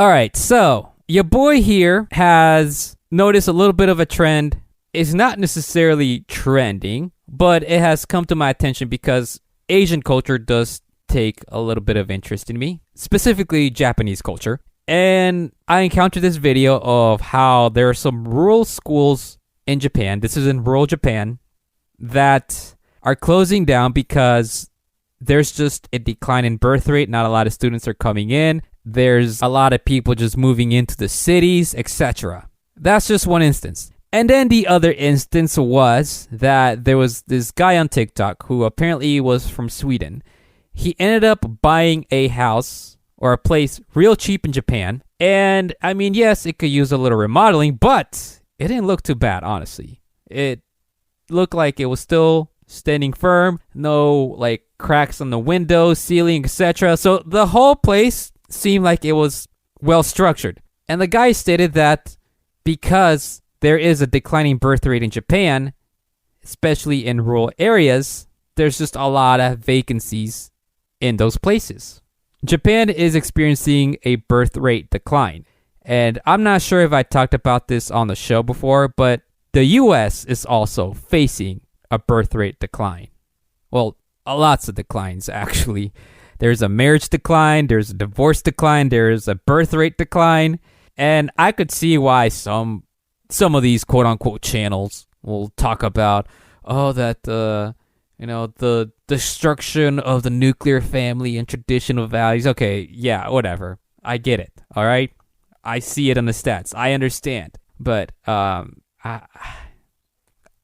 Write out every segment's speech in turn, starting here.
All right, so your boy here has noticed a little bit of a trend. It's not necessarily trending, but it has come to my attention because Asian culture does take a little bit of interest in me, specifically Japanese culture. And I encountered this video of how there are some rural schools in Japan, this is in rural Japan, that are closing down because there's just a decline in birth rate. Not a lot of students are coming in. There's a lot of people just moving into the cities, etc. That's just one instance. And then the other instance was that there was this guy on TikTok who apparently was from Sweden. He ended up buying a house or a place real cheap in Japan. And I mean, yes, it could use a little remodeling, but it didn't look too bad, honestly. It looked like it was still standing firm. No like cracks on the windows, ceiling, etc. So the whole place seemed like it was well structured. And the guy stated that because there is a declining birth rate in Japan, especially in rural areas, there's just a lot of vacancies in those places. Japan is experiencing a birth rate decline. And I'm not sure if I talked about this on the show before, but the US is also facing a birth rate decline. Well, lots of declines, actually. There's a marriage decline, there's a divorce decline, there's a birth rate decline. And I could see why some of these quote-unquote channels will talk about, the destruction of the nuclear family and traditional values. Okay, yeah, whatever. I get it, all right? I see it on the stats. I understand. But I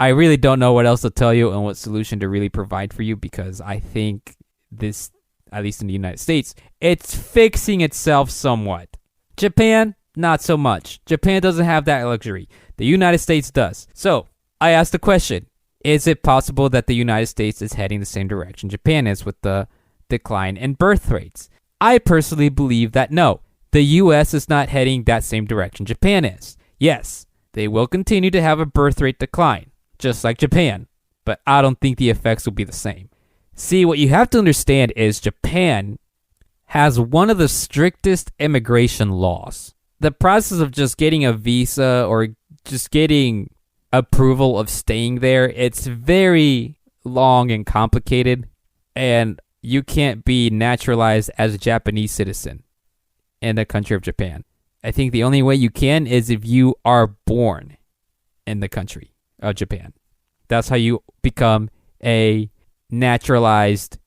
really don't know what else to tell you and what solution to really provide for you, because I think this, at least in the United States, it's fixing itself somewhat. Japan, not so much. Japan doesn't have that luxury. The United States does. So I asked the question, is it possible that the United States is heading the same direction Japan is with the decline in birth rates? I personally believe that no, the US is not heading that same direction Japan is. Yes, they will continue to have a birth rate decline, just like Japan, but I don't think the effects will be the same. See, what you have to understand is Japan has one of the strictest immigration laws. The process of just getting a visa or just getting approval of staying there, it's very long and complicated, and you can't be naturalized as a Japanese citizen in the country of Japan. I think the only way you can is if you are born in the country of Japan. That's how you become a naturalized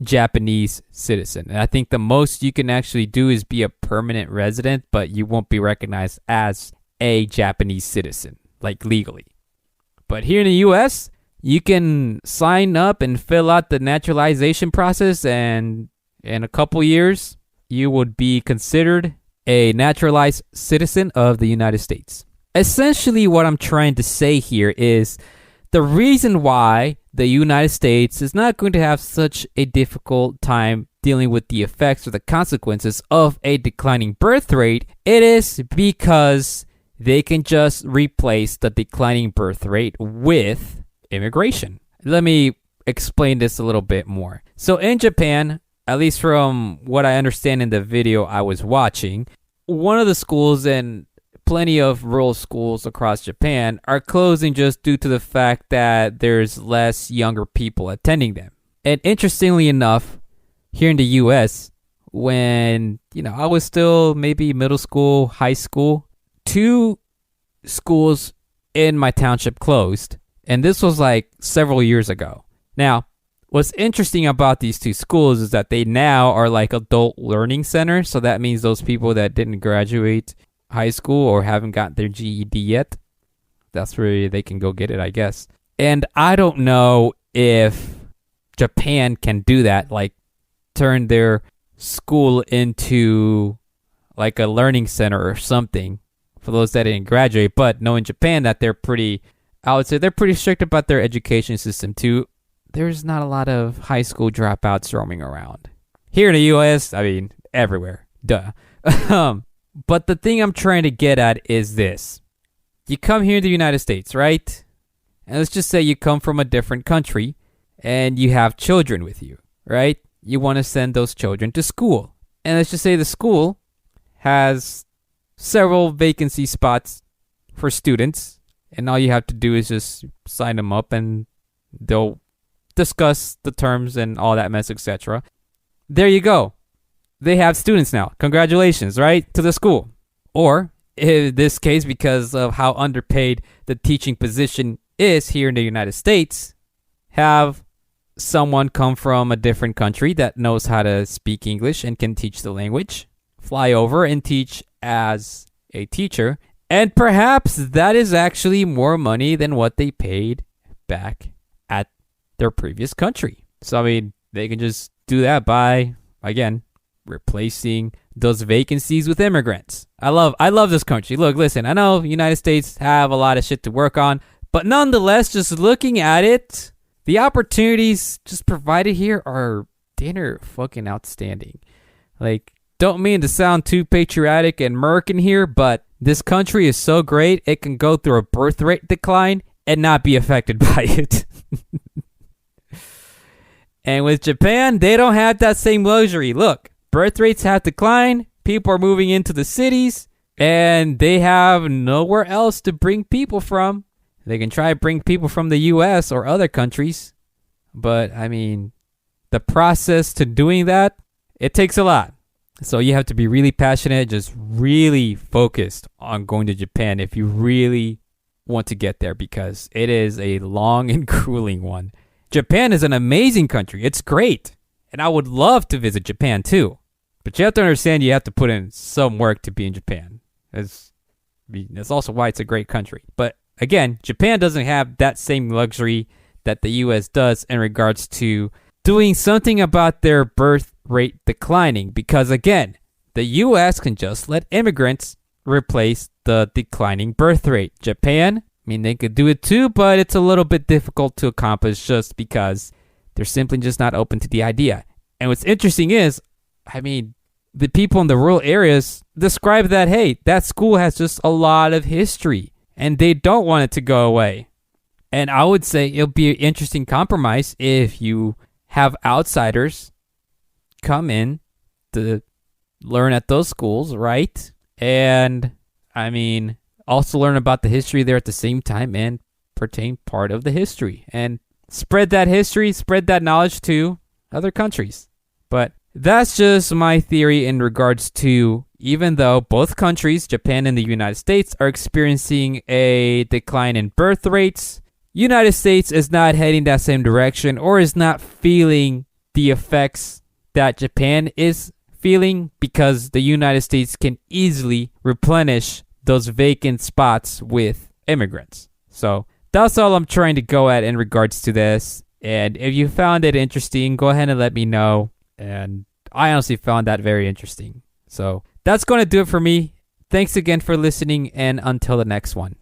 Japanese citizen. And I think the most you can actually do is be a permanent resident, but you won't be recognized as a Japanese citizen, like legally. But here in the US, you can sign up and fill out the naturalization process, and in a couple years, you would be considered a naturalized citizen of the United States. Essentially, what I'm trying to say here is the reason why the United States is not going to have such a difficult time dealing with the effects or the consequences of a declining birth rate, it is because they can just replace the declining birth rate with immigration. Let me explain this a little bit more. So in Japan, at least from what I understand in the video I was watching, one of the schools and plenty of rural schools across Japan are closing just due to the fact that there's less younger people attending them. And interestingly enough, here in the US, when I was still maybe middle school, high school, 2 schools in my township closed, and this was like several years ago. Now, what's interesting about these 2 schools is that they now are like adult learning centers, so that means those people that didn't graduate high school or haven't got their GED yet, that's where they can go get it, I guess. And I don't know if Japan can do that, like turn their school into like a learning center or something for those that didn't graduate. But knowing Japan that I would say they're pretty strict about their education system too. There's not a lot of high school dropouts roaming around. Here in the US, I mean, everywhere. Duh. But the thing I'm trying to get at is this. You come here to the United States, right? And let's just say you come from a different country and you have children with you, right? You want to send those children to school. And let's just say the school has several vacancy spots for students, and all you have to do is just sign them up, and they'll discuss the terms and all that mess, etc. There you go. They have students now. Congratulations, right? To the school. Or, in this case, because of how underpaid the teaching position is here in the United States, have someone come from a different country that knows how to speak English and can teach the language, fly over and teach as a teacher, and perhaps that is actually more money than what they paid back at their previous country. So, I mean, they can just do that by, again, replacing those vacancies with immigrants. I love this country. Look, listen, I know United States have a lot of shit to work on, but nonetheless, just looking at it, the opportunities just provided here are dinner fucking outstanding. Like, don't mean to sound too patriotic and American here, but this country is so great, it can go through a birth rate decline and not be affected by it. And with Japan, they don't have that same luxury. Look, birth rates have declined, people are moving into the cities, and they have nowhere else to bring people from. They can try to bring people from the US or other countries, but I mean, the process to doing that, it takes a lot. So you have to be really passionate, just really focused on going to Japan if you really want to get there, because it is a long and grueling one. Japan is an amazing country. It's great. And I would love to visit Japan too. But you have to understand you have to put in some work to be in Japan. That's also why it's a great country. But again, Japan doesn't have that same luxury that the US does in regards to doing something about their birth rate declining. Because again, the US can just let immigrants replace the declining birth rate. Japan, I mean, they could do it too, but it's a little bit difficult to accomplish just because they're simply just not open to the idea. And what's interesting is, I mean, the people in the rural areas describe that, hey, that school has just a lot of history and they don't want it to go away. And I would say it'll be an interesting compromise if you have outsiders come in to learn at those schools, right? And, I mean, also learn about the history there at the same time and pertain part of the history. And spread that history, spread that knowledge to other countries. But that's just my theory in regards to, even though both countries, Japan and the United States, are experiencing a decline in birth rates, United States is not heading that same direction or is not feeling the effects that Japan is feeling, because the United States can easily replenish those vacant spots with immigrants. So that's all I'm trying to go at in regards to this. And if you found it interesting, go ahead and let me know. And I honestly found that very interesting. So that's going to do it for me. Thanks again for listening, and until the next one.